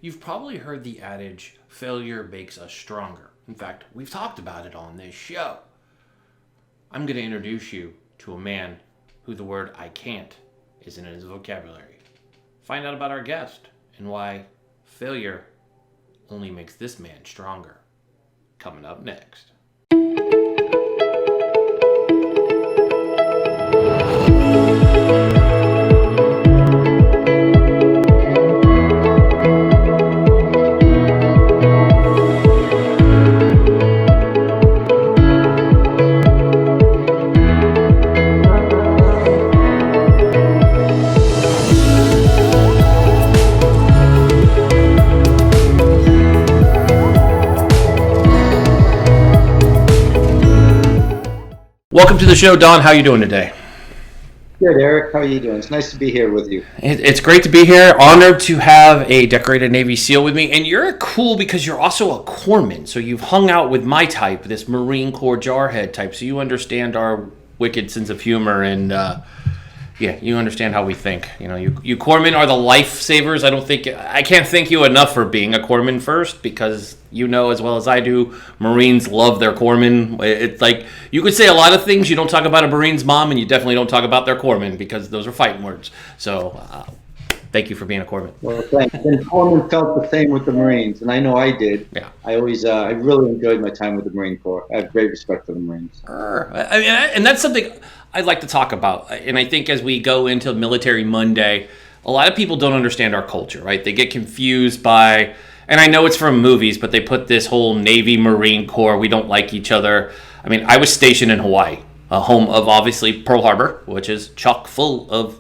You've probably heard the adage, failure makes us stronger. In fact, we've talked about it on this show. I'm going to introduce you to a man who the word I can't isn't in his vocabulary. Find out about our guest and why failure only makes this man stronger. Coming up next. Welcome to the show, Don. How are you doing today? Good, Eric. How are you doing? It's nice to be here with you. It's great to be here. Honored to have a decorated Navy SEAL with me. And you're cool because you're also a corpsman. So you've hung out with my type, this Marine Corps jarhead type. So you understand our wicked sense of humor and, you understand how we think. You know, you corpsmen are the lifesavers. I can't thank you enough for being a corpsman first, because you know as well as I do, Marines love their corpsmen. It's like, you could say a lot of things. You don't talk about a Marine's mom, and you definitely don't talk about their corpsmen, because those are fighting words. So thank you for being a corpsman. Well, thanks. And corpsmen felt the same with the Marines, and I know I did. Yeah. I really enjoyed my time with the Marine Corps. I have great respect for the Marines. And that's something I'd like to talk about. And I think as we go into Military Monday, a lot of people don't understand our culture, right? They get confused by, and I know it's from movies, but they put this whole Navy Marine Corps, we don't like each other. I mean, I was stationed in Hawaii, a home of obviously Pearl Harbor, which is chock full of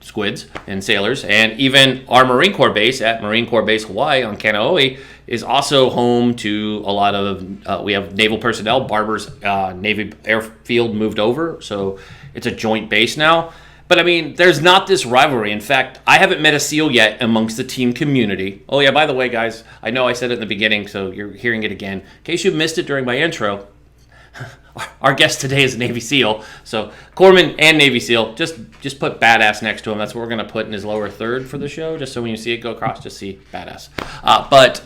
squids and sailors, and even our Marine Corps base at Marine Corps Base Hawaii on Kaneohe is also home to a lot of, we have naval personnel. Barber's Navy Airfield moved over, so it's a joint base now. But I mean, there's not this rivalry. In fact, I haven't met a SEAL yet amongst the team community. Oh yeah, by the way, guys, I know I said it in the beginning, so you're hearing it again. In case you missed it during my intro, our guest today is a Navy SEAL. So corpsman and Navy SEAL, just put badass next to him. That's what we're going to put in his lower third for the show, just so when you see it go across, just see badass. But,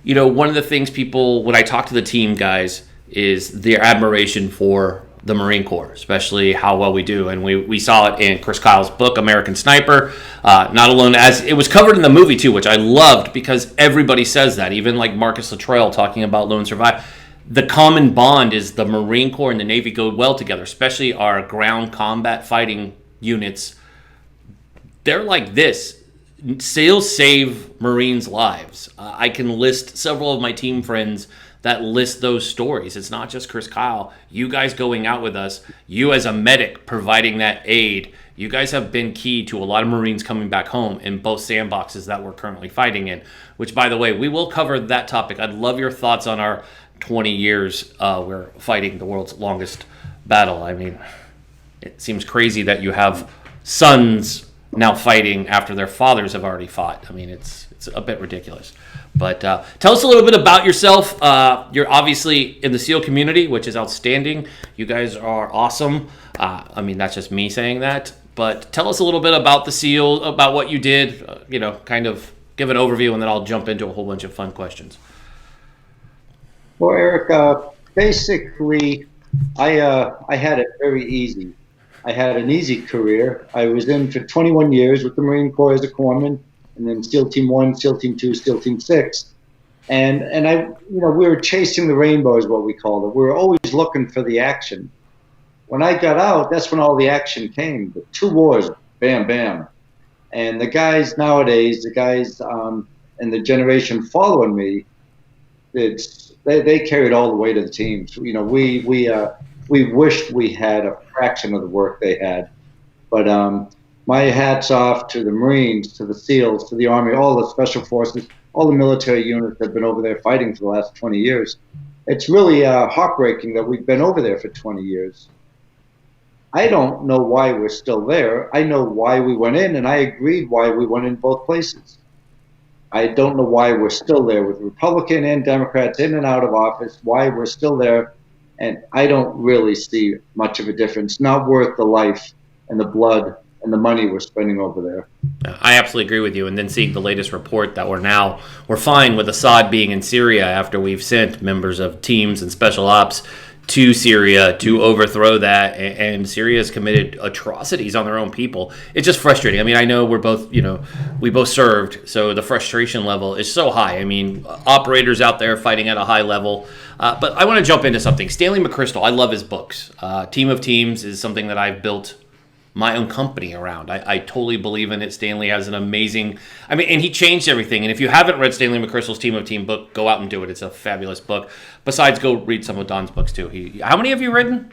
you know, one of the things people, when I talk to the team guys, is their admiration for the Marine Corps, especially how well we do. And we saw it in Chris Kyle's book, American Sniper. Not alone, as it was covered in the movie too, which I loved, because everybody says that, even like Marcus Luttrell talking about Lone Survivor. The common bond is the Marine Corps and the Navy go well together, especially our ground combat fighting units. They're like this. SEALs save Marines' lives. I can list several of my team friends that list those stories. It's not just Chris Kyle. You guys going out with us, you as a medic providing that aid, you guys have been key to a lot of Marines coming back home in both sandboxes that we're currently fighting in, which, by the way, we will cover that topic. I'd love your thoughts on our 20 years we're fighting the world's longest battle. I mean, it seems crazy that you have sons now fighting after their fathers have already fought. I mean, it's a bit ridiculous. But tell us a little bit about yourself. You're obviously in the SEAL community, which is outstanding. You guys are awesome. I mean, that's just me saying that. But tell us a little bit about the SEAL, about what you did, kind of give an overview, and then I'll jump into a whole bunch of fun questions. Well, Eric, basically, I had it very easy. I had an easy career. I was in for 21 years with the Marine Corps as a corpsman, and then SEAL Team 1, SEAL Team 2, SEAL Team 6. And we were chasing the rainbow is what we called it. We were always looking for the action. When I got out, that's when all the action came. The 2 wars, bam, bam. And the guys nowadays, and the generation following me, they carried all the weight of the team. So, we wished we had a fraction of the work they had. But my hat's off to the Marines, to the SEALs, to the Army, all the Special Forces, all the military units that have been over there fighting for the last 20 years. It's really heartbreaking that we've been over there for 20 years. I don't know why we're still there. I know why we went in, and I agreed why we went in both places. I don't know why we're still there with Republican and Democrats in and out of office, why we're still there, and I don't really see much of a difference. Not worth the life and the blood and the money we're spending over there. I absolutely agree with you. And then seeing the latest report that we're fine with Assad being in Syria after we've sent members of teams and special ops to Syria to overthrow that, and Syria has committed atrocities on their own people. It's just frustrating. I mean, I know we both served, so the frustration level is so high. I mean, operators out there fighting at a high level. But I want to jump into something. Stanley McChrystal, I love his books. Team of Teams is something that I've built my own company around. I totally believe in it. Stanley has an amazing, and he changed everything. And if you haven't read Stanley McChrystal's Team of Team book, go out and do it. It's a fabulous book. Besides, go read some of Don's books too. How many have you written?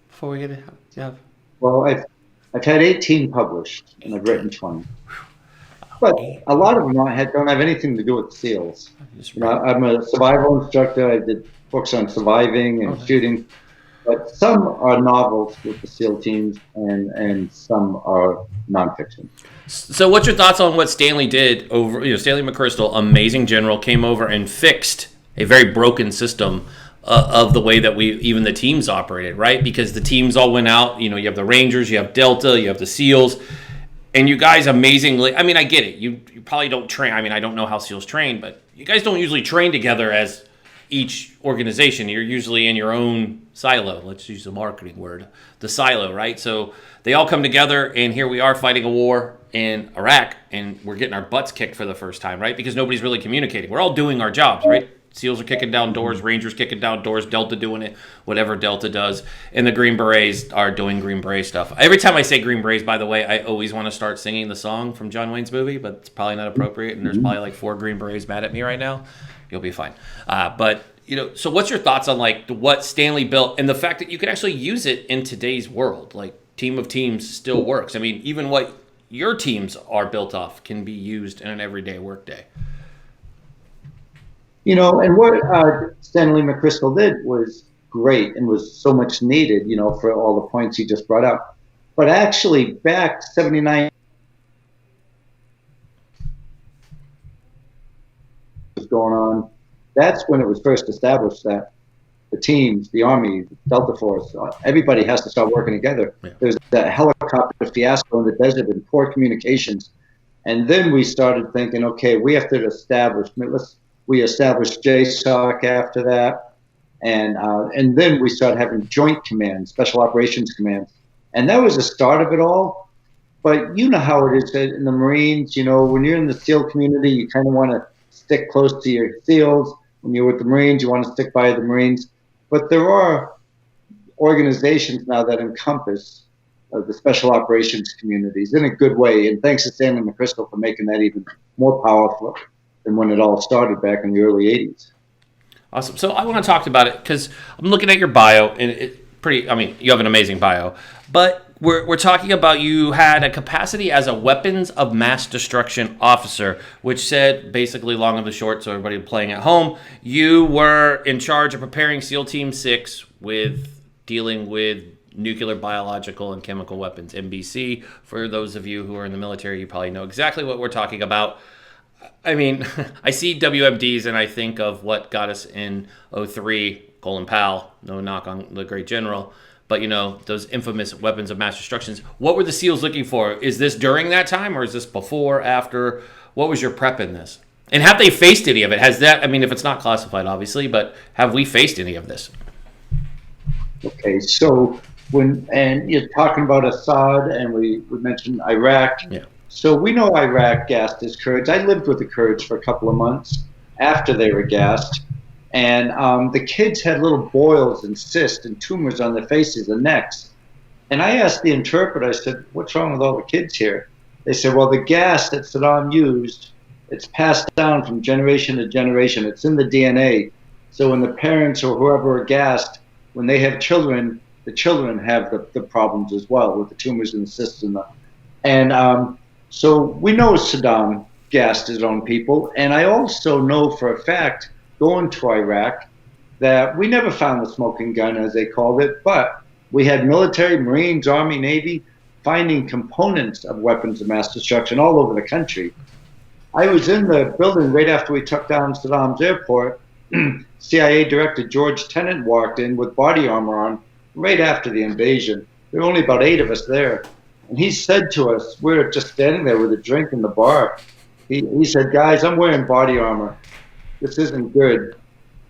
Before we get it, yeah. Well, I've had 18 published, and I've written 20. But a lot of them don't have anything to do with SEALs. I'm a survival instructor. I did books on surviving and shooting. But some are novels with the SEAL teams, and some are nonfiction. So what's your thoughts on what Stanley did over, Stanley McChrystal, amazing general, came over and fixed a very broken system of the way that even the teams operated, right? Because the teams all went out, you have the Rangers, you have Delta, you have the SEALs, and you guys amazingly, I get it. You probably don't train. I don't know how SEALs train, but you guys don't usually train together as each organization. You're usually in your own silo. Let's use a marketing word, the silo, right? So they all come together, and here we are fighting a war in Iraq, and we're getting our butts kicked for the first time, right? Because nobody's really communicating. We're all doing our jobs, right? SEALs are kicking down doors, Rangers kicking down doors, Delta doing it, whatever Delta does, and the Green Berets are doing Green Beret stuff. Every time I say Green Berets, by the way, I always want to start singing the song from John Wayne's movie, but it's probably not appropriate, and there's probably like 4 Green Berets mad at me right now. You'll be fine. But so what's your thoughts on what Stanley built and the fact that you can actually use it in today's world? Like Team of Teams still works. Even what your teams are built off can be used in an everyday workday. And what Stanley McChrystal did was great and was so much needed, for all the points he just brought up. But actually, back 79 was going on. That's when it was first established that the teams, the Army, Delta Force, everybody has to start working together. Yeah. There's that helicopter fiasco in the desert and poor communications. And then we started thinking, okay, we have to establish, we established JSOC after that. And then we started having joint commands, special operations commands. And that was the start of it all. But you know how it is in the Marines, when you're in the SEAL community, you kind of want to stick close to your SEALs. When you're with the Marines, you want to stick by the Marines. But there are organizations now that encompass the special operations communities in a good way. And thanks to Stanley McChrystal for making that even more powerful than when it all started back in the early 80s. Awesome. So I want to talk about it because I'm looking at your bio, and you have an amazing bio. But we're talking about you had a capacity as a weapons of mass destruction officer, which said, basically long and the short, so everybody playing at home, you were in charge of preparing SEAL Team 6 with dealing with nuclear, biological, and chemical weapons, NBC. For those of you who are in the military, you probably know exactly what we're talking about. I see WMDs and I think of what got us in 03, Colin Powell, no knock on the great general. But, those infamous weapons of mass destruction. What were the SEALs looking for? Is this during that time or is this before, after? What was your prep in this? And have they faced any of it? Has that, if it's not classified, obviously, but have we faced any of this? Okay, so and you're talking about Assad and we mentioned Iraq. Yeah. So we know Iraq gassed his Kurds. I lived with the Kurds for a couple of months after they were gassed. And the kids had little boils and cysts and tumors on their faces and necks. And I asked the interpreter, I said, what's wrong with all the kids here? They said, well, the gas that Saddam used, it's passed down from generation to generation. It's in the DNA. So when the parents or whoever are gassed, when they have children, the children have the problems as well with the tumors and the cysts. So we know Saddam gassed his own people. And I also know for a fact, going to Iraq, that we never found the smoking gun, as they called it, but we had military, Marines, Army, Navy, finding components of weapons of mass destruction all over the country. I was in the building right after we took down Saddam's airport. CIA Director George Tenet walked in with body armor on right after the invasion. There were only about 8 of us there. And he said to us, we were just standing there with a drink in the bar. He said, guys, I'm wearing body armor. This isn't good,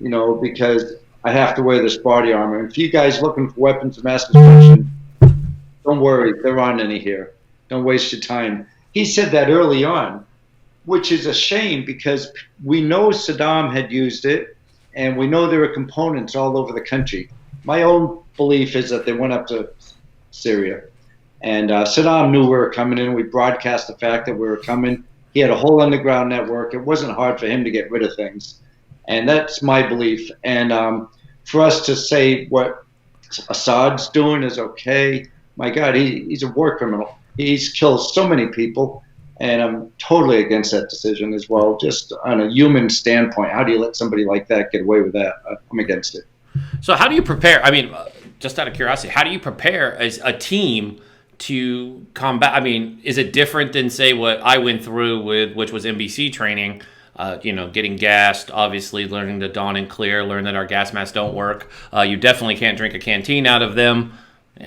because I have to wear this body armor. And if you guys looking for weapons of mass destruction, don't worry, there aren't any here. Don't waste your time. He said that early on, which is a shame because we know Saddam had used it, and we know there are components all over the country. My own belief is that they went up to Syria, and Saddam knew we were coming in. We broadcast the fact that we were coming. He had a whole underground network. It wasn't hard for him to get rid of things, and that's my belief. And for us to say what Assad's doing is okay, my God, he's a war criminal. He's killed so many people, and I'm totally against that decision as well. Just on a human standpoint, how do you let somebody like that get away with that? I'm against it. So how do you prepare? I mean, just out of curiosity, how do you prepare as a team to combat? I mean, is it different than, say, what I went through with, which was NBC training, getting gassed, obviously learning the daunting clear, learn that our gas masks don't work. You definitely can't drink a canteen out of them.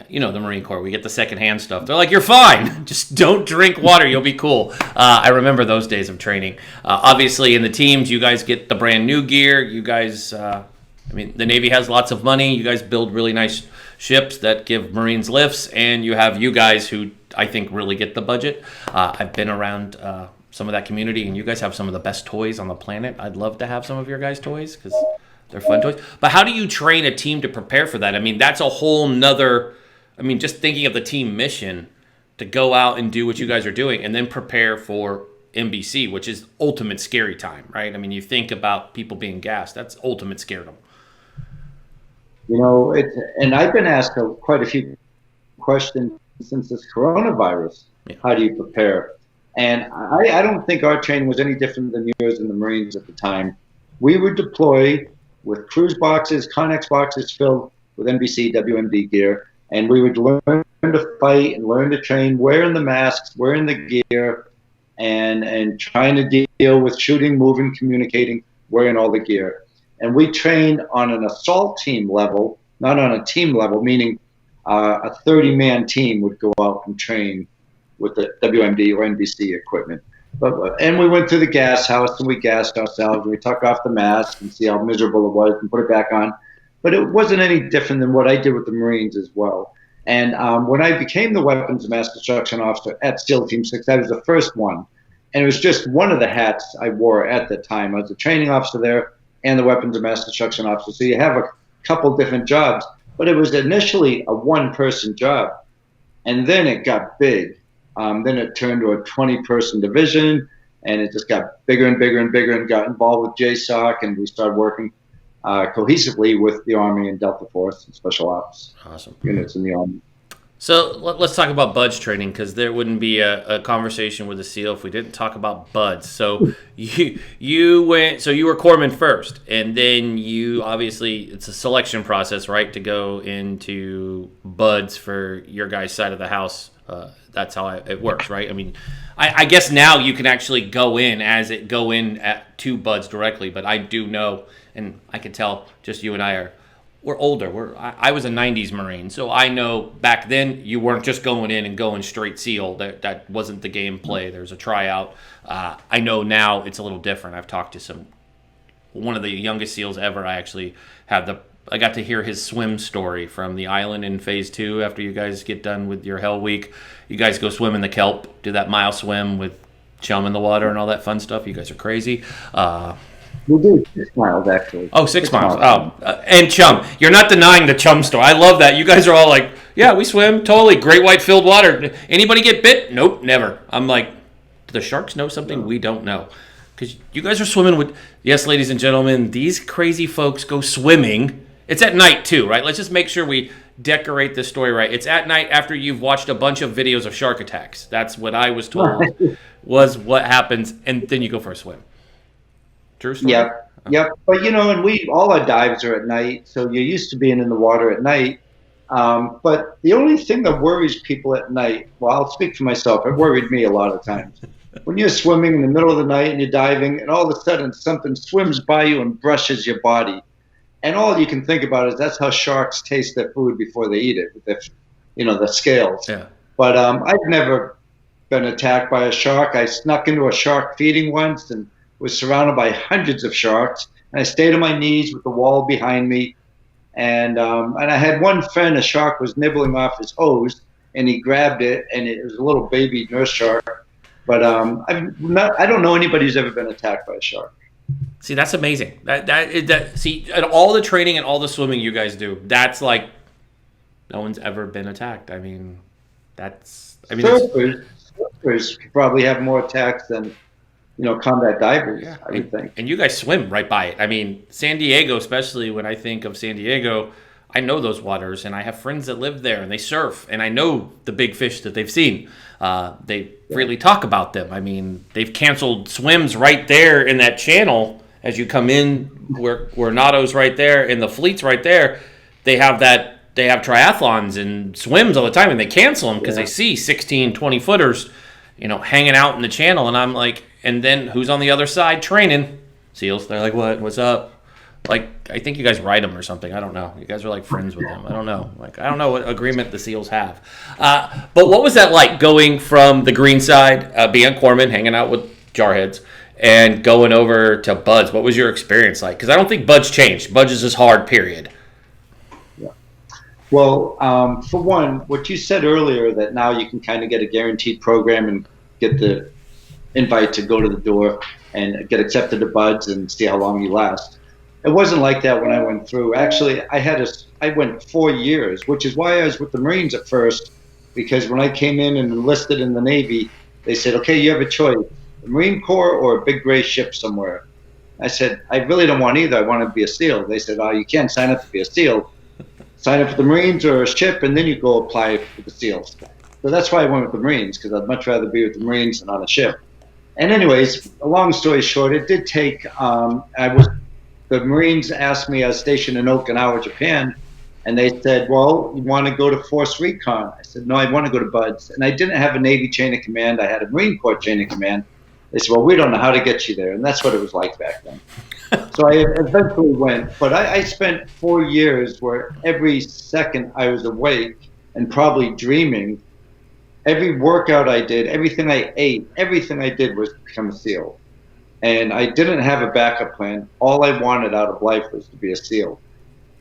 Yeah, the Marine Corps, we get the secondhand stuff. They're like, you're fine. Just don't drink water. You'll be cool. I remember those days of training. Obviously, in the teams, you guys get the brand new gear. You guys, the Navy has lots of money. You guys build really nice ships that give Marines lifts. And you have you guys who I think really get the budget. I've been around some of that community, and you guys have some of the best toys on the planet. I'd love to have some of your guys' toys because they're fun toys. But how do you train a team to prepare for that? I mean, that's a whole nother... just thinking of the team mission to go out and do what you guys are doing and then prepare for NBC, which is ultimate scary time, right? I mean, you think about people being gassed. That's ultimate scaredom. And I've been asked quite a few questions since this coronavirus. Yeah. How do you prepare? And I don't think our training was any different than yours in the Marines at the time. We would deploy with cruise boxes, Connex boxes filled with NBC, WMD gear, and we would learn to fight and learn to train, wearing the masks, wearing the gear, and trying to deal with shooting, moving, communicating, wearing all the gear. And we trained on an assault team level, not on a team level, meaning a 30-man team would go out and train with the WMD or NBC equipment. And we went to the gas house and we gassed ourselves. And we took off the mask and see how miserable it was and put it back on. But it wasn't any different than what I did with the Marines as well. And when I became the Weapons of Mass Destruction Officer at SEAL Team 6, I was the first one. And it was just one of the hats I wore at the time. I was the training officer there and the Weapons of Mass Destruction Officer. So you have a couple different jobs. But it was initially a one-person job. And then it got big. Then it turned to a 20-person division. And it just got bigger and bigger and bigger and got involved with JSOC. And we started working cohesively with the Army and Delta Force and Special Ops units in the Army. So let's talk about BUDS training, because there wouldn't be a conversation with a SEAL if we didn't talk about BUDS. So you went, so you were corpsman first, and then you obviously, it's a selection process, right, to go into BUDS for your guys' side of the house. That's how it works, right? I mean, I guess now you can actually go in to BUDS directly, but I do know, and I can tell, just you and we're older. I was a 90s Marine, so I know back then you weren't just going in and going straight SEAL. That wasn't the gameplay. There's a tryout. I know now it's a little different. I've talked to one of the youngest SEALs ever. I got to hear his swim story from the island in Phase 2 after you guys get done with your Hell Week. You guys go swim in the kelp, do that mile swim with chum in the water and all that fun stuff. You guys are crazy. We do 6 miles, actually. Oh, 6 miles. And chum. You're not denying the chum story. I love that. You guys are all like, yeah, we swim. Totally. Great white filled water. Anybody get bit? Nope, never. I'm like, do the sharks know something we don't know? Because you guys are swimming with, yes, ladies and gentlemen, these crazy folks go swimming. It's at night, too, right? Let's just make sure we decorate this story right. It's at night after you've watched a bunch of videos of shark attacks. That's what I was told was what happens. And then you go for a swim. True story? Yep. But, and all our dives are at night, so you're used to being in the water at night. But the only thing that worries people at night, well, I'll speak for myself, it worried me a lot of times. When you're swimming in the middle of the night and you're diving, and all of a sudden something swims by you and brushes your body. And all you can think about is that's how sharks taste their food before they eat it, with the scales. Yeah. But I've never been attacked by a shark. I snuck into a shark feeding once and was surrounded by hundreds of sharks. And I stayed on my knees with the wall behind me. And I had one friend, a shark was nibbling off his hose, and he grabbed it, and it was a little baby nurse shark. But I don't know anybody who's ever been attacked by a shark. See, that's amazing. See, and all the training and all the swimming you guys do, that's like no one's ever been attacked. I mean, Surfers probably have more attacks than combat divers. yeah. I would think. And you guys swim right by it. I mean, San Diego, especially when I think of San Diego, I know those waters, and I have friends that live there, and they surf, and I know the big fish that they've seen. They freely talk about them. I mean, they've canceled swims right there in that channel as you come in, where Nato's right there and the fleet's right there. They have triathlons and swims all the time, and they cancel them because they see 16, 20 footers, hanging out in the channel, and I'm like, and then who's on the other side training? SEALs. They're like, what's up? Like, I think you guys ride them or something. I don't know. You guys are like friends with them. I don't know. Like, I don't know what agreement the SEALs have. But what was that like going from the green side, being Corpsman, hanging out with jarheads, and going over to Buds? What was your experience like? Because I don't think Buds changed. Buds is just hard, period. Yeah. Well, for one, what you said earlier, that now you can kind of get a guaranteed program and get the invite to go to the door and get accepted to Buds and see how long you last. It wasn't like that when I went through. Actually, I went 4 years, which is why I was with the Marines at first, because when I came in and enlisted in the Navy, they said, okay, you have a choice, the Marine Corps or a big gray ship somewhere. I said, I really don't want either. I want to be a SEAL. They said, oh, you can't sign up to be a SEAL. Sign up for the Marines or a ship, and then you go apply for the SEALs. So that's why I went with the Marines, because I'd much rather be with the Marines than on a ship. And anyways, a long story short, it did take, the Marines asked me, I was stationed in Okinawa, Japan, and they said, well, you want to go to Force Recon? I said, no, I want to go to Buds. And I didn't have a Navy chain of command. I had a Marine Corps chain of command. They said, well, we don't know how to get you there. And that's what it was like back then. So I eventually went. But I spent 4 years where every second I was awake and probably dreaming. Every workout I did, everything I ate, everything I did was become a SEAL. And I didn't have a backup plan. All I wanted out of life was to be a SEAL.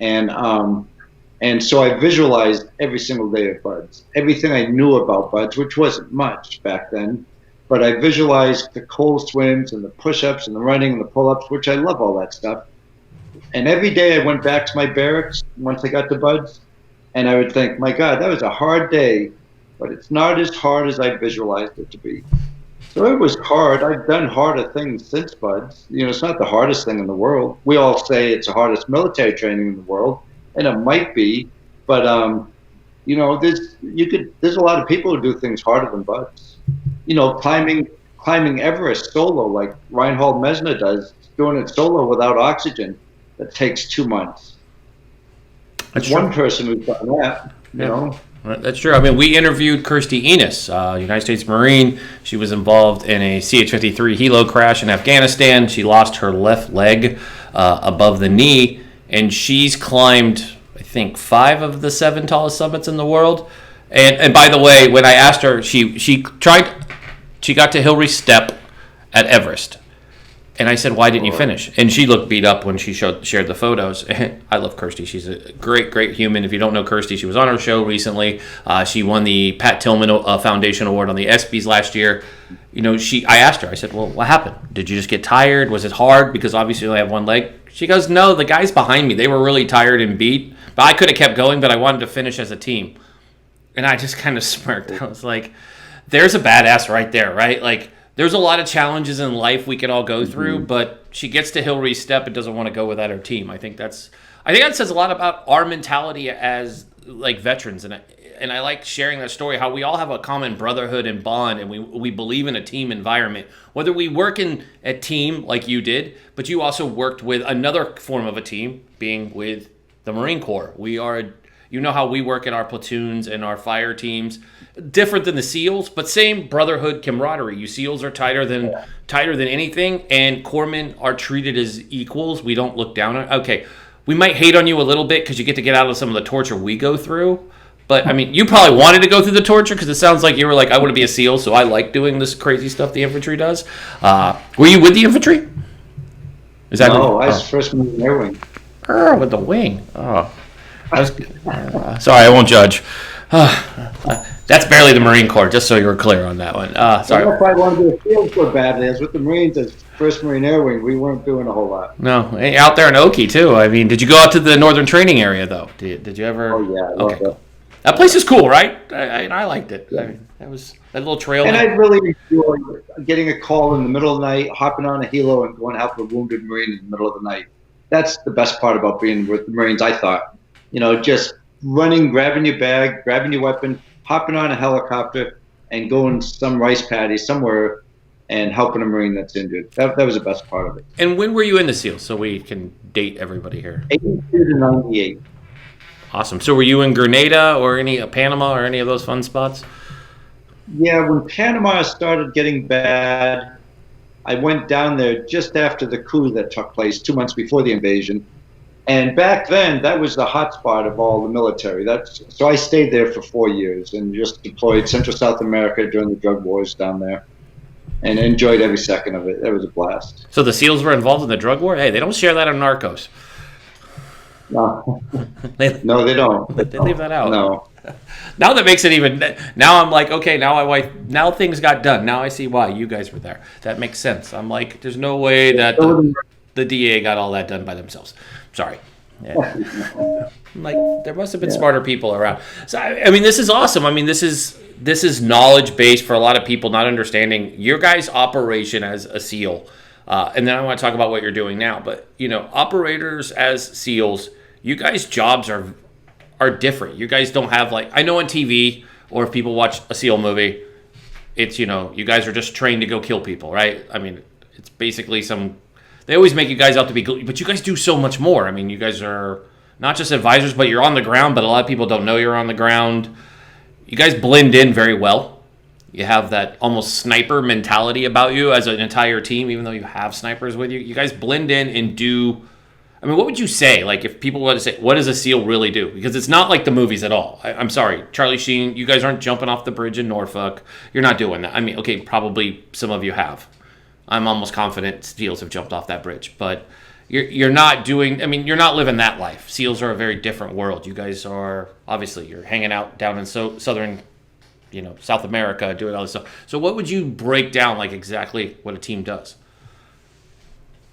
And so I visualized every single day of Buds, everything I knew about Buds, which wasn't much back then. But I visualized the cold swims and the push-ups and the running and the pull-ups, which I love all that stuff. And every day I went back to my barracks once I got to Buds, and I would think, my God, that was a hard day, but it's not as hard as I visualized it to be. So it was hard. I've done harder things since Buds. It's not the hardest thing in the world. We all say it's the hardest military training in the world, and it might be. But there's a lot of people who do things harder than Buds. Climbing Everest solo, like Reinhold Messner does, doing it solo without oxygen. That takes 2 months. There's one person who's done that. You know. That's true. I mean, we interviewed Kirstie Enos, United States Marine. She was involved in a CH-53 helo crash in Afghanistan. She lost her left leg above the knee, and she's climbed, I think, 5 of the 7 tallest summits in the world. And by the way, when I asked her, she got to Hillary Step at Everest. And I said, why didn't you finish? And she looked beat up when she shared the photos. I love Kirstie. She's a great, great human. If you don't know Kirstie, she was on our show recently. She won the Pat Tillman Foundation Award on the ESPYs last year. I asked her, I said, well, what happened? Did you just get tired? Was it hard? Because obviously you only have one leg. She goes, no, the guys behind me, they were really tired and beat. But I could have kept going, but I wanted to finish as a team. And I just kind of smirked. I was like, there's a badass right there, right? Like, there's a lot of challenges in life we can all go through, but she gets to Hillary's Step and doesn't want to go without her team. I think that says a lot about our mentality as like veterans, and I like sharing that story, how we all have a common brotherhood and bond, and we believe in a team environment. Whether we work in a team like you did, but you also worked with another form of a team, being with the Marine Corps. How we work in our platoons and our fire teams. Different than the SEALs, but same brotherhood camaraderie. You SEALs are tighter than anything, and corpsmen are treated as equals. We don't look down on. Okay, we might hate on you a little bit because you get out of some of the torture we go through, But I mean, you probably wanted to go through the torture because it sounds like you were like, I want to be a SEAL, so I like doing this crazy stuff the infantry does. Were you with the infantry? Is that No, I was first Marine Air Wing. with the wing? Oh, I was, sorry, I won't judge. That's barely the Marine Corps, just so you're clear on that one. Sorry. If I wanted to do a field so badly, as with the Marines, as first Marine Air Wing, we weren't doing a whole lot. No, hey, out there in Okie too. I mean, did you go out to the Northern Training Area though? Did you ever? Oh yeah, I love that. That place is cool, right? I liked it. I mean, that was that little trail. And I really enjoy getting a call in the middle of the night, hopping on a helo, and going out for a wounded Marine in the middle of the night. That's the best part about being with the Marines, I thought. Just running, grabbing your bag, grabbing your weapon, hopping on a helicopter, and going some rice paddy somewhere and helping a Marine that's injured. That was the best part of it. And when were you in the SEALs, so we can date everybody here? 82 to 98. Awesome. So were you in Grenada or Panama or any of those fun spots? Yeah, when Panama started getting bad, I went down there just after the coup that took place 2 months before the invasion. And back then, that was the hot spot of all the military. So I stayed there for 4 years and just deployed Central South America during the drug wars down there and enjoyed every second of it. It was a blast. So the SEALs were involved in the drug war? Hey, they don't share that on Narcos. No, no, they don't. They leave that out. No. Now that makes it even. Now I'm like, okay, now things got done. Now I see why you guys were there. That makes sense. I'm like, there's no way that the DA got all that done by themselves. Sorry. Yeah. Like there must have been smarter people around. So I mean, this is awesome. I mean, this is knowledge based for a lot of people not understanding your guys' operation as a SEAL. And then I want to talk about what you're doing now. But operators as SEALs, you guys' jobs are different. You guys don't have I know on TV or if people watch a SEAL movie, it's you guys are just trained to go kill people, right? I mean, it's basically they always make you guys out to be good, but you guys do so much more. I mean, you guys are not just advisors, but you're on the ground, but a lot of people don't know you're on the ground. You guys blend in very well. You have that almost sniper mentality about you as an entire team, even though you have snipers with you. You guys blend in and do. I mean, what would you say? Like, if people were to say, what does a SEAL really do? Because it's not like the movies at all. I'm sorry, Charlie Sheen, you guys aren't jumping off the bridge in Norfolk. You're not doing that. I mean, okay, probably some of you have. I'm almost confident SEALs have jumped off that bridge, but you're not doing. I mean, you're not living that life. SEALs are a very different world. You guys are obviously you're hanging out down in southern, South America, doing all this stuff. So, what would you break down like exactly what a team does?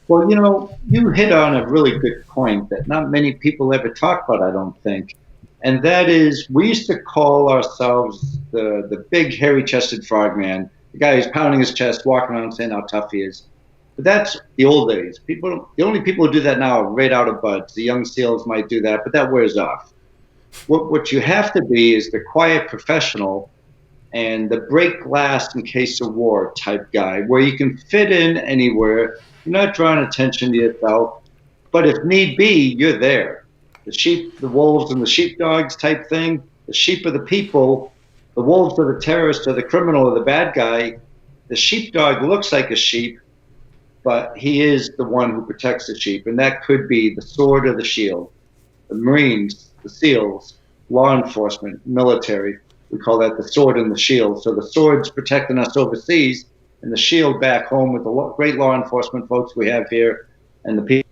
Well, you hit on a really good point that not many people ever talk about, I don't think, and that is we used to call ourselves the big hairy-chested frogman. The guy who's pounding his chest, walking around saying how tough he is. But that's the old days. The only people who do that now are right out of buds. The young SEALs might do that, but that wears off. What you have to be is the quiet professional and the break glass in case of war type guy, where you can fit in anywhere. You're not drawing attention to yourself, but if need be, you're there. The sheep, the wolves, and the sheepdogs type thing. The sheep are the people. The wolves are the terrorist or the criminal or the bad guy. The sheepdog looks like a sheep, but he is the one who protects the sheep, and that could be the sword or the shield. The Marines, the SEALs, law enforcement, military, we call that the sword and the shield. So the sword's protecting us overseas, and the shield back home with the great law enforcement folks we have here and the people.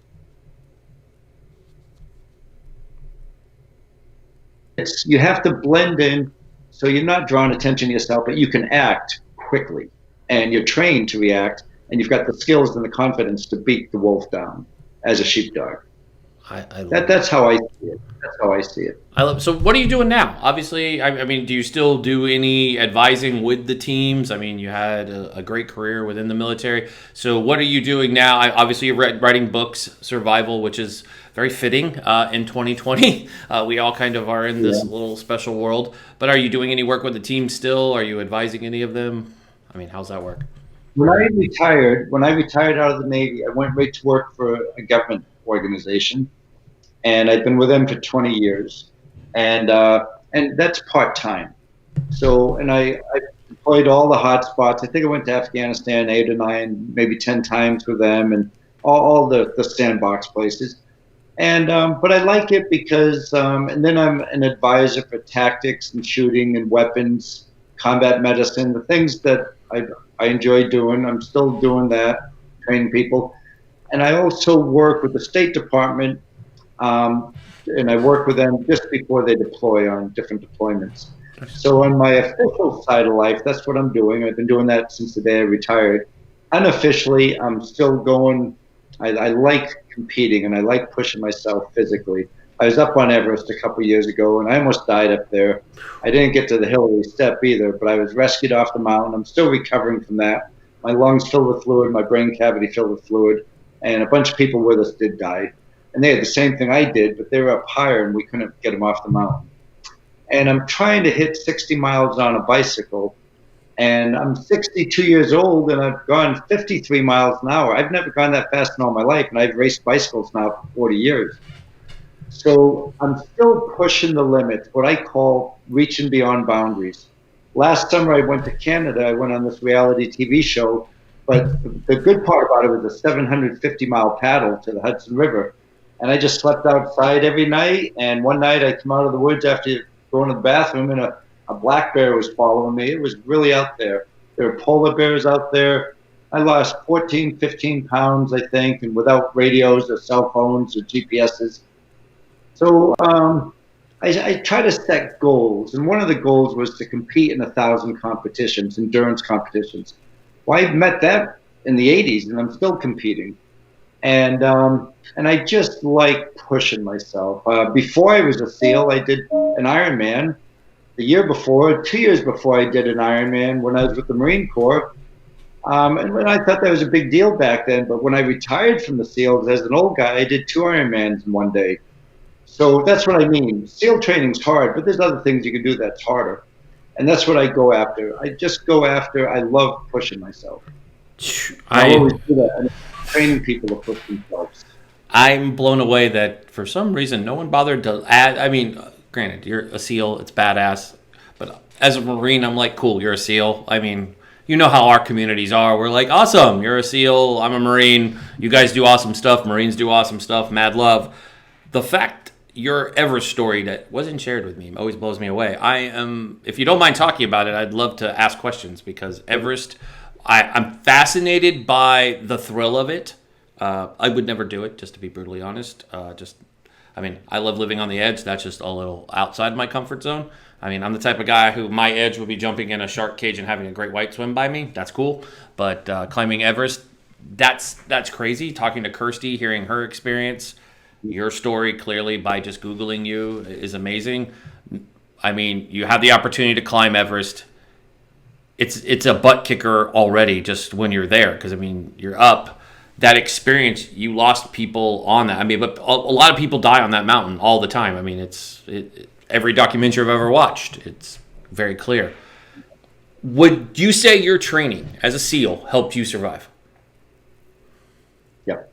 You have to blend in so you're not drawing attention to yourself, but you can act quickly, and you're trained to react, and you've got the skills and the confidence to beat the wolf down as a sheepdog. That's how I see it. That's how I see it. So what are you doing now? Obviously, I mean, do you still do any advising with the teams? I mean, you had a great career within the military. So what are you doing now? Obviously, you're writing books, survival, which is very fitting in 2020. We all kind of are in this little special world. But are you doing any work with the team still? Are you advising any of them? I mean, how's that work? When I retired out of the Navy, I went right to work for a government organization, and I've been with them for 20 years, and that's part-time. So, and I deployed all the hot spots. I think I went to Afghanistan 8 or 9, maybe 10 times with them, and all the sandbox places. And but I like it because, and then I'm an advisor for tactics and shooting and weapons, combat medicine, the things that I enjoy doing. I'm still doing that, training people, and I also work with the State Department, um, and I work with them just before they deploy on different deployments. So on my official side of life, that's what I'm doing. I've been doing that since the day I retired. Unofficially, I'm still going. I like competing and I like pushing myself physically. I was up on Everest a couple of years ago and I almost died up there. I didn't get to the Hillary step either, but I was rescued off the mountain. I'm still recovering from that. My lungs filled with fluid, my brain cavity filled with fluid, and a bunch of people with us did die. And they had the same thing I did, but they were up higher and we couldn't get them off the mountain. And I'm trying to hit 60 miles on a bicycle, and I'm 62 years old and I've gone 53 miles an hour. I've never gone that fast in all my life, and I've raced bicycles now for 40 years. So I'm still pushing the limits, what I call reaching beyond boundaries. Last summer I went to Canada. I went on this reality TV show, but the good part about it was a 750-mile paddle to the Hudson River. And I just slept outside every night. And one night I come out of the woods after going to the bathroom, and a black bear was following me. It was really out there. There were polar bears out there. I lost 14, 15 pounds, I think, and without radios or cell phones or GPSs. So I try to set goals, and one of the goals was to compete in 1,000 competitions, endurance competitions. Well, I met that in the 80s, and I'm still competing. And I just like pushing myself. Before I was a SEAL, I did an Ironman. The year before, 2 years before, I did an Ironman when I was with the Marine Corps. And when I thought that was a big deal back then, but when I retired from the SEALs as an old guy, I did 2 Ironmans in one day. So that's what I mean. SEAL training's hard, but there's other things you can do that's harder. And that's what I go after. I just go after, I love pushing myself. I always do that. And training people to push themselves. I'm blown away that for some reason no one bothered to add. I mean, granted, you're a SEAL, it's badass. But as a Marine, I'm like, cool, you're a SEAL. I mean, you know how our communities are. We're like, awesome, you're a SEAL, I'm a Marine. You guys do awesome stuff. Marines do awesome stuff. Mad love. The fact your Everest story that wasn't shared with me always blows me away. If you don't mind talking about it, I'd love to ask questions because Everest, I'm fascinated by the thrill of it. I would never do it, just to be brutally honest. I love living on the edge. That's just a little outside my comfort zone. I mean, I'm the type of guy who my edge would be jumping in a shark cage and having a great white swim by me. That's cool. But climbing Everest, that's crazy. Talking to Kirsty, hearing her experience, your story clearly by just Googling you is amazing. I mean, you have the opportunity to climb Everest. It's a butt kicker already just when you're there because, I mean, you're up. That experience, you lost people on that. I mean, but a lot of people die on that mountain all the time. I mean, every documentary I've ever watched, it's very clear. Would you say your training as a SEAL helped you survive? Yeah.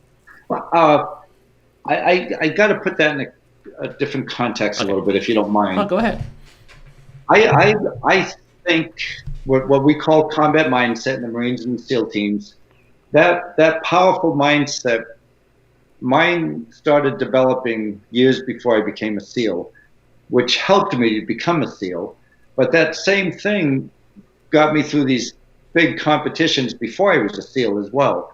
I got to put that in a different context a little bit, if you don't mind. Oh, go ahead. I think what we call combat mindset in the Marines and the SEAL teams, that powerful mindset, mine started developing years before I became a SEAL, which helped me to become a SEAL. But that same thing got me through these big competitions before I was a SEAL as well.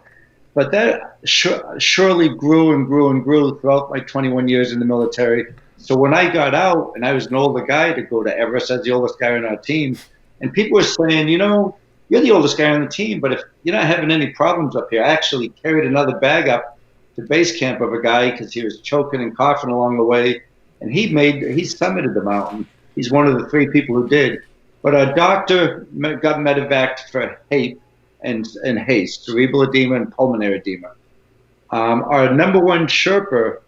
But that surely grew and grew and grew throughout my 21 years in the military. So when I got out, and I was an older guy to go to Everest as the oldest guy on our team, and people were saying, you're the oldest guy on the team, but if you're not having any problems up here, I actually carried another bag up to base camp of a guy because he was choking and coughing along the way, and he summited the mountain. He's one of the 3 people who did. But a doctor got medevaced for HAPE and haste, cerebral edema and pulmonary edema. Our number one Sherpa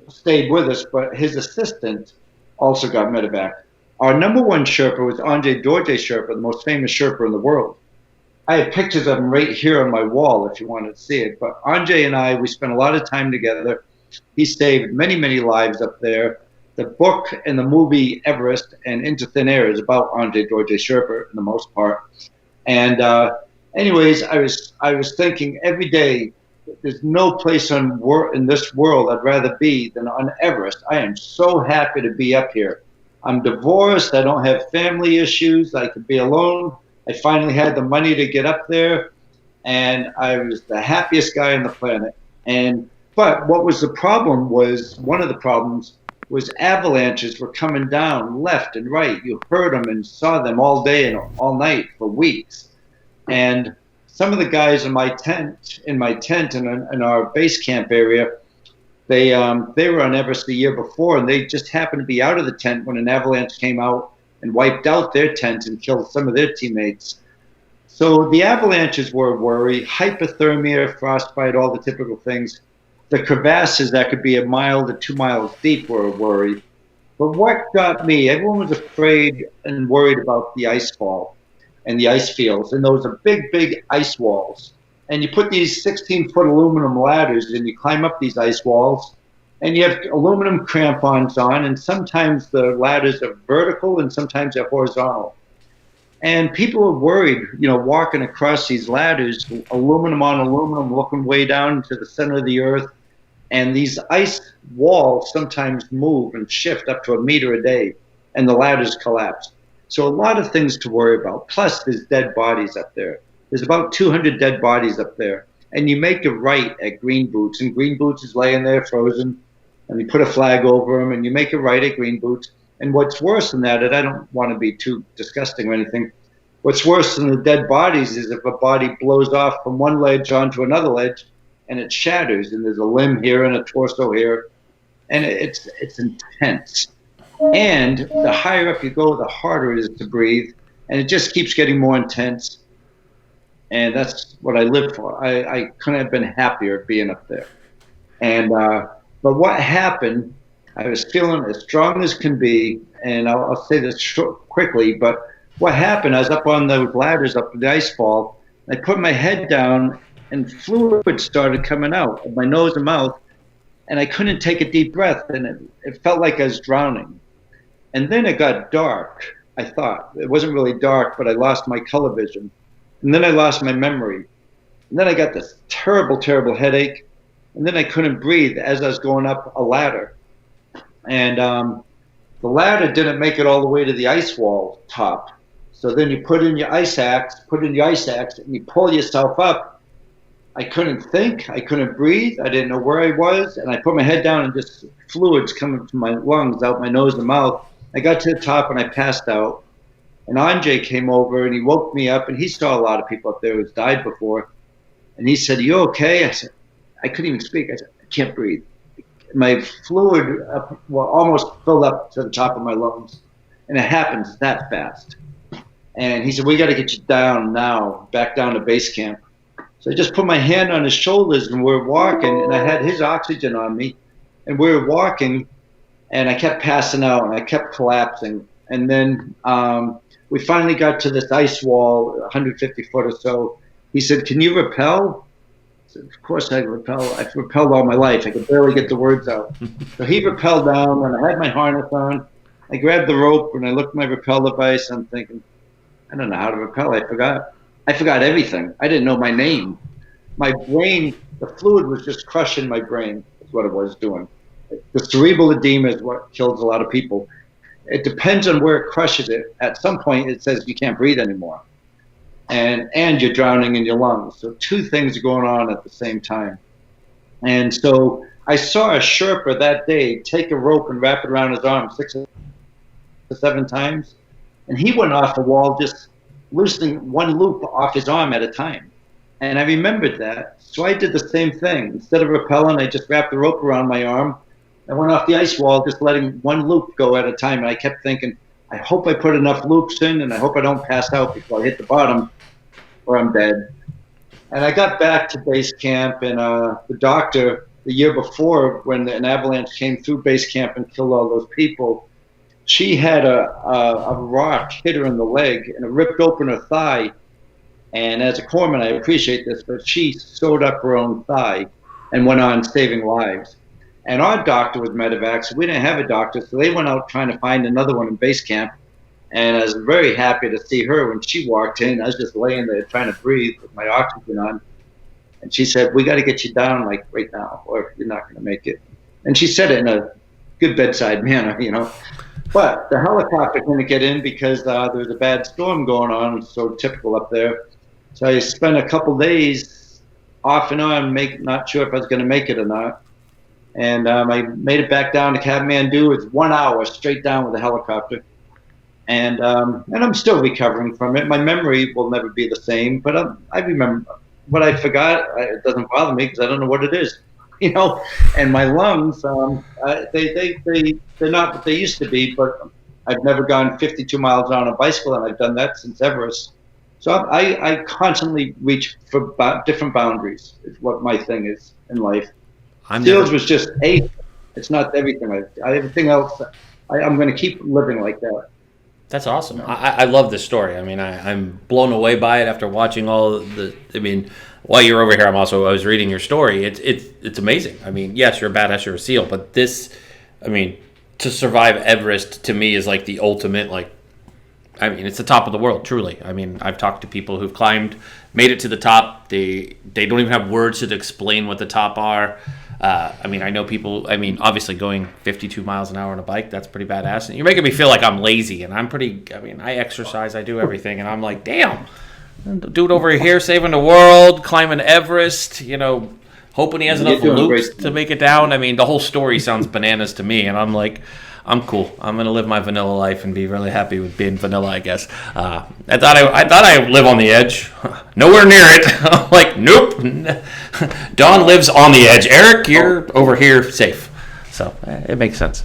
stayed with us, but his assistant also got medevaced. Our number one Sherpa was Andre Dorje Sherpa, the most famous Sherpa in the world. I have pictures of him right here on my wall if you want to see it. But Andre and I, we spent a lot of time together. He saved many, many lives up there. The book and the movie Everest and Into Thin Air is about Andre Dorje Sherpa for the most part. And anyways, I was thinking every day, there's no place in this world I'd rather be than on Everest. I am so happy to be up here. I'm divorced. I don't have family issues. I could be alone. I finally had the money to get up there, and I was the happiest guy on the planet. And but what was the problem was one of the problems was avalanches were coming down left and right. You heard them and saw them all day and all night for weeks. And some of the guys in my tent in our base camp area, they were on Everest the year before, and they just happened to be out of the tent when an avalanche came out and wiped out their tent and killed some of their teammates. So the avalanches were a worry, hypothermia, frostbite, all the typical things. The crevasses that could be a mile to 2 miles deep were a worry. But what got me, everyone was afraid and worried about the ice fall and the ice fields. And those are big, big ice walls. And you put these 16-foot aluminum ladders and you climb up these ice walls. And you have aluminum crampons on. And sometimes the ladders are vertical and sometimes they're horizontal. And people are worried, walking across these ladders, aluminum on aluminum, looking way down to the center of the earth. And these ice walls sometimes move and shift up to a meter a day, and the ladders collapse. So a lot of things to worry about. Plus, there's dead bodies up there. There's about 200 dead bodies up there. And you make a right at Green Boots, and Green Boots is laying there frozen, and you put a flag over them, and you make a right at Green Boots. And what's worse than that, and I don't want to be too disgusting or anything, what's worse than the dead bodies is if a body blows off from one ledge onto another ledge and it shatters, and there's a limb here and a torso here, and it's intense. And the higher up you go, the harder it is to breathe, and it just keeps getting more intense. And that's what I live for. I couldn't have been happier being up there. And but what happened, I was feeling as strong as can be, and I'll say this quickly, but what happened, I was up on those ladders up the ice fall, I put my head down, and fluid started coming out of my nose and mouth, and I couldn't take a deep breath, and it felt like I was drowning. And then it got dark, I thought. It wasn't really dark, but I lost my color vision. And then I lost my memory. And then I got this terrible, terrible headache, and then I couldn't breathe as I was going up a ladder. And the ladder didn't make it all the way to the ice wall top. So then you put in your ice axe, and you pull yourself up. I couldn't think, I couldn't breathe, I didn't know where I was, and I put my head down and just fluids coming from my lungs, out my nose and mouth. I got to the top and I passed out. And Andre came over and he woke me up, and he saw a lot of people up there who's died before. And he said, "Are you okay?" I said, I couldn't even speak. I said, "I can't breathe." My fluid almost filled up to the top of my lungs. And it happens that fast. And he said, "We got to get you down now, back down to base camp." So I just put my hand on his shoulders, and we're walking, and I had his oxygen on me, and we were walking, and I kept passing out, and I kept collapsing. And then we finally got to this ice wall, 150 foot or so. He said, "Can you rappel?" I said, "Of course I rappel. I've rappelled all my life. I could barely get the words out." So he rappelled down, and I had my harness on. I grabbed the rope, and I looked at my rappel device. I'm thinking, I don't know how to rappel. I forgot everything. I didn't know my name. My brain, the fluid was just crushing my brain, is what it was doing. The cerebral edema is what kills a lot of people. It depends on where it crushes it. At some point, it says you can't breathe anymore. And you're drowning in your lungs. So two things are going on at the same time. And so I saw a Sherpa that day take a rope and wrap it around his arm 6 or 7 times. And he went off the wall just loosening one loop off his arm at a time. And I remembered that. So I did the same thing. Instead of rappelling, I just wrapped the rope around my arm. I went off the ice wall, just letting one loop go at a time. And I kept thinking, I hope I put enough loops in, and I hope I don't pass out before I hit the bottom or I'm dead. And I got back to base camp, and the doctor, the year before, when an avalanche came through base camp and killed all those people, she had a rock hit her in the leg, and it ripped open her thigh. And as a corpsman, I appreciate this, but she sewed up her own thigh and went on saving lives. And our doctor was medevac, so we didn't have a doctor, so they went out trying to find another one in base camp. And I was very happy to see her when she walked in. I was just laying there trying to breathe with my oxygen on. And she said, we got to get you down like right now, or you're not going to make it. And she said it in a good bedside manner, you know. But the helicopter couldn't get in because there was a bad storm going on, so typical up there. So I spent a couple days off and on, not sure if I was going to make it or not. And I made it back down to Kathmandu. It's 1 hour straight down with a helicopter. And I'm still recovering from it. My memory will never be the same, but I remember what I forgot. It doesn't bother me because I don't know what it is, you know. And my lungs, they're not what they used to be. But I've never gone 52 miles on a bicycle, and I've done that since Everest. So I constantly reach for different boundaries. Is what my thing is in life. Seals was just it's not everything. Everything else, I'm going to keep living like that. That's awesome. I love this story. I mean, I'm blown away by it after watching all the. I mean, while you're over here, I was reading your story. It's amazing. I mean, yes, you're a badass, you're a SEAL, but this, I mean, to survive Everest to me is like the ultimate. Like, I mean, it's the top of the world, truly. I mean, I've talked to people who've climbed, made it to the top. They don't even have words to explain what the top are. I mean, I know people, I mean, obviously going 52 miles an hour on a bike, that's pretty badass. And you're making me feel like I'm lazy, and I exercise, I do everything, and I'm like, damn, dude over here saving the world, climbing Everest, you know, hoping he has enough loops to make it down. I mean, the whole story sounds bananas to me, and I'm like, I'm cool. I'm gonna live my vanilla life and be really happy with being vanilla, I guess. I thought I live on the edge. Nowhere near it. I'm like, nope. Don lives on the edge. Eric, you're over here safe. So it makes sense.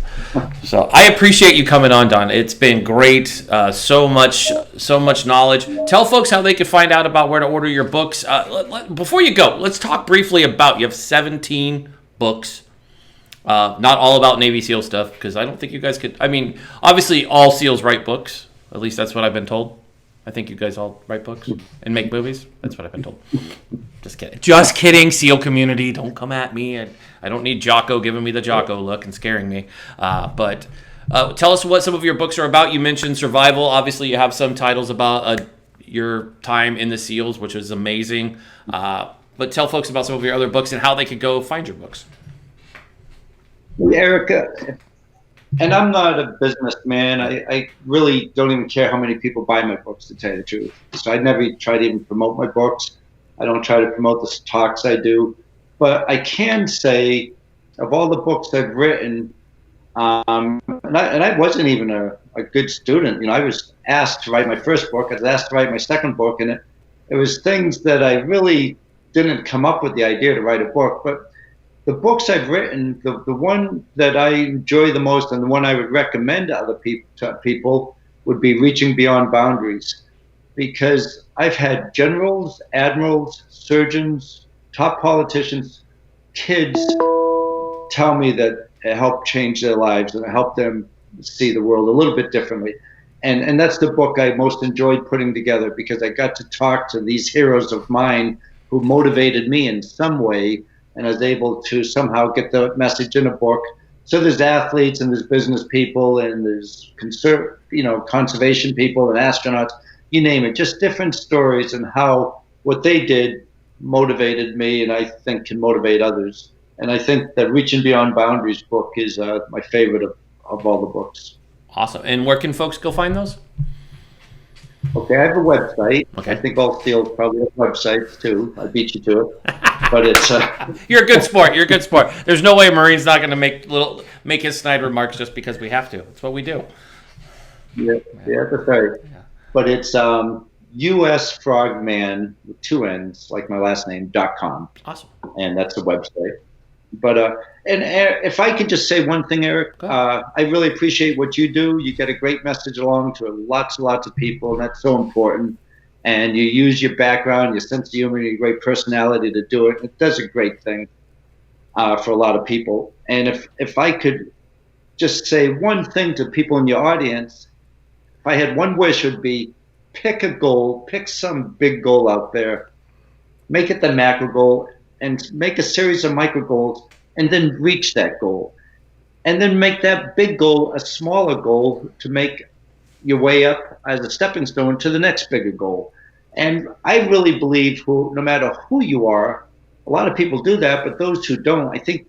So I appreciate you coming on, Don. It's been great. So much knowledge. Tell folks how they can find out about where to order your books. Before you go, let's talk briefly about, you have 17 books. Not all about Navy SEAL stuff, because I don't think you guys could. I mean, obviously, all SEALs write books. At least that's what I've been told. I think you guys all write books and make movies. That's what I've been told. Just kidding. Just kidding, SEAL community. Don't come at me. I don't need Jocko giving me the Jocko look and scaring me. But tell us what some of your books are about. You mentioned survival. Obviously, you have some titles about your time in the SEALs, which is amazing. But tell folks about some of your other books and how they could go find your books. Erica, and I'm not a businessman. I really don't even care how many people buy my books, to tell you the truth. So I never try to even promote my books. I don't try to promote the talks I do. But I can say, of all the books I've written, and I wasn't even a good student. You know, I was asked to write my first book. I was asked to write my second book, and it was things that I really didn't come up with the idea to write a book. But the books I've written, the one that I enjoy the most and the one I would recommend to other people would be Reaching Beyond Boundaries, because I've had generals, admirals, surgeons, top politicians, kids tell me that it helped change their lives and it helped them see the world a little bit differently. And that's the book I most enjoyed putting together, because I got to talk to these heroes of mine who motivated me in some way, and I was able to somehow get the message in a book. So there's athletes and there's business people and there's conservation people and astronauts, you name it, just different stories and how what they did motivated me, and I think can motivate others. And I think that Reaching Beyond Boundaries book is my favorite of all the books. Awesome. And where can folks go find those? Okay, I have a website. Okay. I think all SEALs probably have websites too. I beat you to it. But it's You're a good sport. You're a good sport. There's no way a Marine's not going to make his snide remarks just because we have to. It's what we do. Yeah, that's right. Yeah. But it's US Frogman with 2 N's, like my last name, .com. Awesome. And that's the website. But and if I could just say one thing, Eric, I really appreciate what you do. You get a great message along to lots and lots of people, and that's so important. And you use your background, your sense of humor, your great personality to do it. It does a great thing for a lot of people. And if I could just say one thing to people in your audience, if I had one wish, it would be pick a goal, pick some big goal out there, make it the macro goal, and make a series of micro goals, and then reach that goal. And then make that big goal a smaller goal to make your way up as a stepping stone to the next bigger goal. And I really believe no matter who you are, a lot of people do that, but those who don't, I think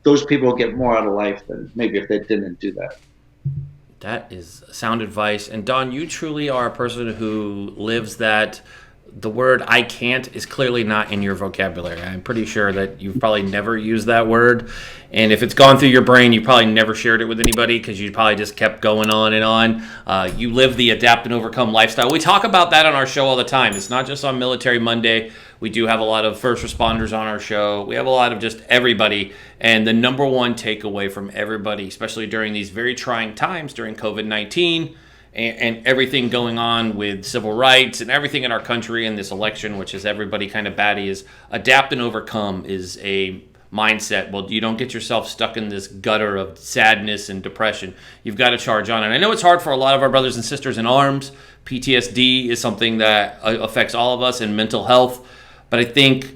those people will get more out of life than maybe if they didn't do that. That is sound advice. And Don, you truly are a person who lives that. The word "I can't" is clearly not in your vocabulary. I'm pretty sure that you've probably never used that word. And if it's gone through your brain, you probably never shared it with anybody because you probably just kept going on and on. You live the adapt and overcome lifestyle. We talk about that on our show all the time. It's not just on Military Monday. We do have a lot of first responders on our show. We have a lot of just everybody. And the number one takeaway from everybody, especially during these very trying times during COVID-19, and everything going on with civil rights and everything in our country and this election, which is everybody kind of batty, is adapt and overcome is a mindset. Well, you don't get yourself stuck in this gutter of sadness and depression. You've got to charge on. And I know it's hard for a lot of our brothers and sisters in arms. PTSD is something that affects all of us, and mental health. But I think,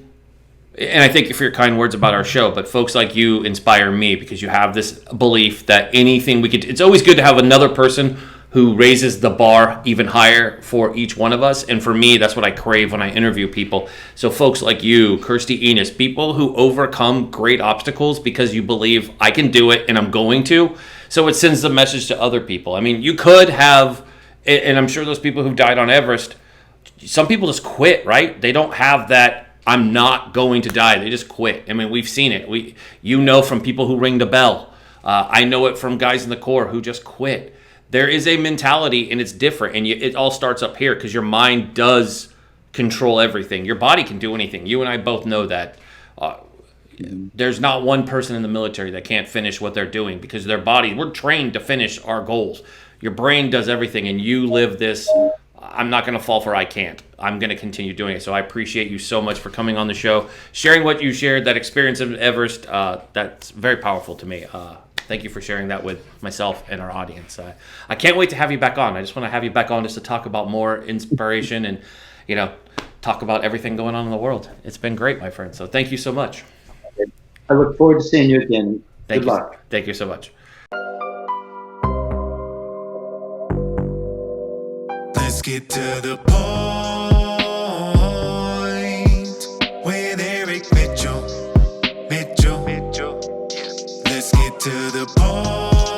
and I thank you for your kind words about our show, but folks like you inspire me because you have this belief that anything we could, it's always good to have another person who raises the bar even higher for each one of us. And for me, that's what I crave when I interview people. So folks like you, Kirsty Enos, people who overcome great obstacles because you believe I can do it and I'm going to. So it sends the message to other people. I mean, you could have, and I'm sure those people who died on Everest, some people just quit, right? They don't have that I'm not going to die. They just quit. I mean, we've seen it. You know from people who ring the bell. I know it from guys in the Corps who just quit. There is a mentality, and it's different, and it all starts up here because your mind does control everything. Your body can do anything. You and I both know that. There's not one person in the military that can't finish what they're doing because their body, we're trained to finish our goals. Your brain does everything, and you live this, I'm not going to fall for I can't. I'm going to continue doing it. So I appreciate you so much for coming on the show, sharing what you shared, that experience of Everest. That's very powerful to me. Thank you for sharing that with myself and our audience. I can't wait to have you back on. I just want to have you back on just to talk about more inspiration and, talk about everything going on in the world. It's been great, my friend. So thank you so much. I look forward to seeing you again. Good luck. Thank you so much. Let's get to the point with Eric Mitchell. Let's get to the point.